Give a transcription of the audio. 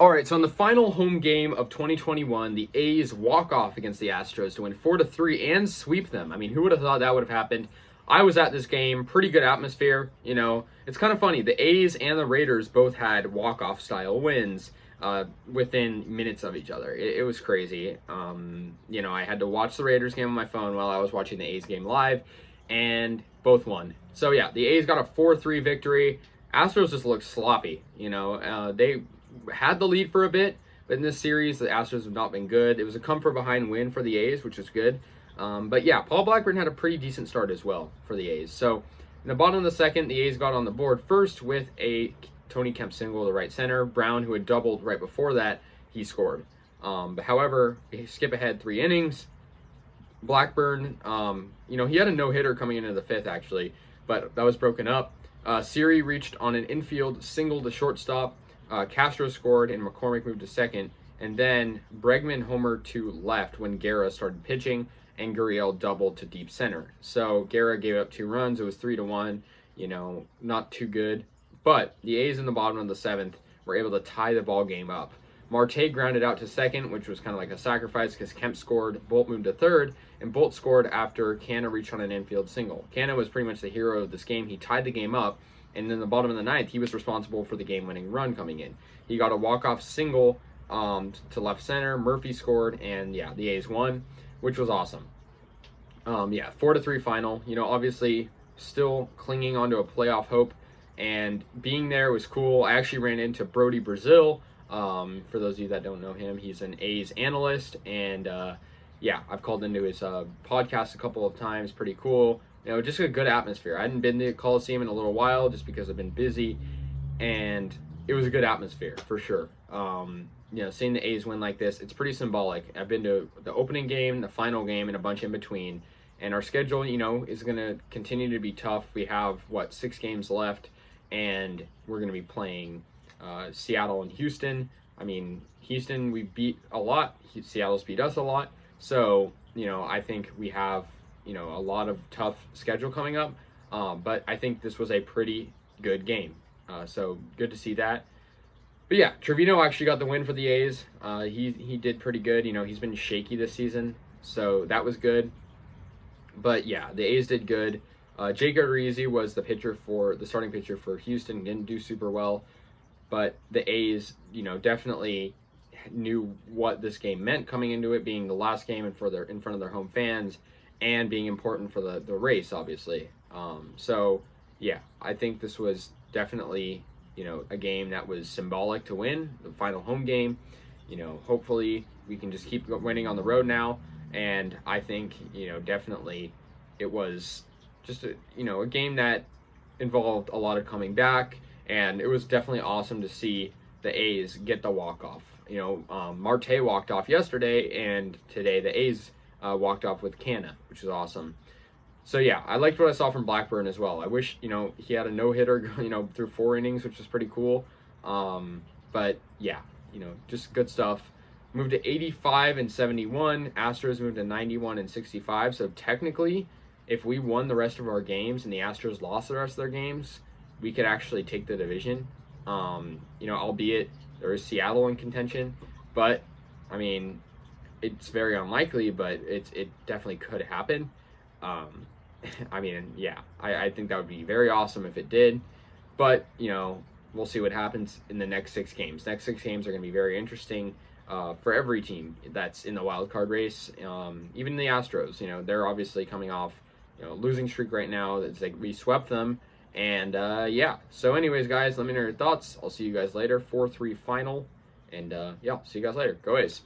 All right, so in the final home game of 2021, the A's walk off against the Astros to win 4-3 and sweep them. I mean, who would have thought that would have happened? I was at this game, pretty good atmosphere. It's kind of funny. The A's and the Raiders both had walk-off style wins within minutes of each other. It was crazy. I had to watch the Raiders game on my phone while I was watching the A's game live, and both won. So yeah, the A's got a 4-3 victory. Astros just looked sloppy. They had the lead for a bit, but in this series, the Astros have not been good. It was a come from behind win for the A's, which is good. But yeah, Paul Blackburn had a pretty decent start as well for the A's. So in the bottom of the second, the A's got on the board first with a Tony Kemp single to right center. Brown, who had doubled right before that, he scored. But however, skip ahead 3 innings. Blackburn, he had a no-hitter coming into the fifth, actually, but that was broken up. Siri reached on an infield single to shortstop. Castro scored and McCormick moved to second, and then Bregman homered to left when Guerra started pitching, and Gurriel doubled to deep center. So Guerra gave up 2 runs. It was 3-1. Not too good. But the A's in the bottom of the 7th were able to tie the ball game up. Marte grounded out to second, which was kind of like a sacrifice because Kemp scored. Bolt moved to third, and Bolt scored after Canna reached on an infield single. Canna was pretty much the hero of this game. He tied the game up. And in the bottom of the 9th, he was responsible for the game-winning run coming in. He got a walk-off single to left center. Murphy scored, and yeah, the A's won, which was awesome. 4-3 final. Obviously still clinging onto a playoff hope, and being there was cool. I actually ran into Brody Brazil. For those of you that don't know him, he's an A's analyst, and I've called into his podcast a couple of times. Pretty cool. Just a good atmosphere. I hadn't been to the Coliseum in a little while just because I've been busy, and it was a good atmosphere for sure. Seeing the A's win like this, it's pretty symbolic. I've been to the opening game, the final game, and a bunch in between, and our schedule, is going to continue to be tough. We have, 6 games left, and we're going to be playing Seattle and Houston. I mean, Houston we beat a lot. Seattle's beat us a lot. So, I think we have a lot of tough schedule coming up, but I think this was a pretty good game. So good to see that. But yeah, Trevino actually got the win for the A's. He did pretty good. He's been shaky this season, so that was good. But yeah, the A's did good. Jake Odorizzi was the starting pitcher for Houston. Didn't do super well, but the A's, definitely knew what this game meant coming into it, being the last game in front of their home fans, and being important for the race, obviously. I think this was definitely, a game that was symbolic to win, the final home game. Hopefully we can just keep winning on the road now. And I think, definitely it was just a game that involved a lot of coming back, and it was definitely awesome to see the A's get the walk-off. Marte walked off yesterday, and today the A's walked off with Canna, which is awesome. So yeah, I liked what I saw from Blackburn as well. I wish, he had a no-hitter, through 4 innings, which was pretty cool. But yeah, just good stuff. Moved to 85 and 71. Astros moved to 91 and 65. So technically, if we won the rest of our games and the Astros lost the rest of their games, we could actually take the division. Albeit there is Seattle in contention, but I mean, it's very unlikely, but it definitely could happen. I think that would be very awesome if it did, but we'll see what happens in the next 6 games. Next 6 games are going to be very interesting for every team that's in the wild card race. Even the Astros, they're obviously coming off losing streak right now. It's like we swept them, and so anyways, guys, let me know your thoughts. I'll see you guys later. 4-3 final, and see you guys later. Go A's.